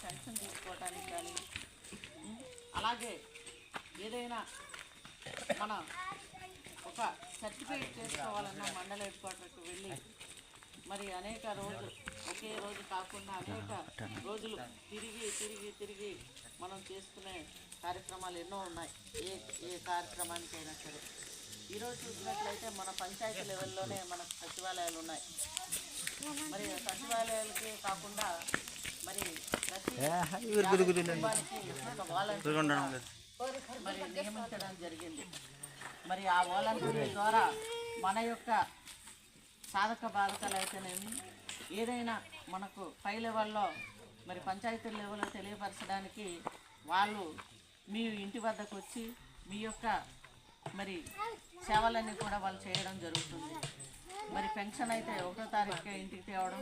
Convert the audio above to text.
Pension తీసుకోవడానికి కానీ, అలాగే ఏదైనా మన ఒక సర్టిఫికేట్ చేసుకోవాలన్నా మండల హెడ్ క్వార్టర్కి వెళ్ళి మరి అనేక రోజులు ఒకే రోజు కాకుండా అనేక రోజులు తిరిగి మనం చేసుకునే కార్యక్రమాలు ఎన్నో ఉన్నాయి. ఏ కార్యక్రమానికైనా సరే ఈరోజు చూసినట్లయితే మన పంచాయతీ లెవెల్లోనే మనకు సచివాలయాలు ఉన్నాయి. మరి సచివాలయాలకే కాకుండా మరి మరి నియమించడం జరిగింది. మరి ఆ వాలంటీర్ల ద్వారా మన యొక్క సాధక బాధకాలు అయితేనేమి ఏదైనా మనకు పై లెవెల్లో మరి పంచాయతీ లెవెల్లో తెలియపరచడానికి వాళ్ళు మీ ఇంటి వద్దకు వచ్చి మీ యొక్క మరి సేవలన్నీ కూడా వాళ్ళు చేయడం జరుగుతుంది. మరి పెన్షన్ అయితే 1వ తారీఖుకే ఇంటికి తేవడం,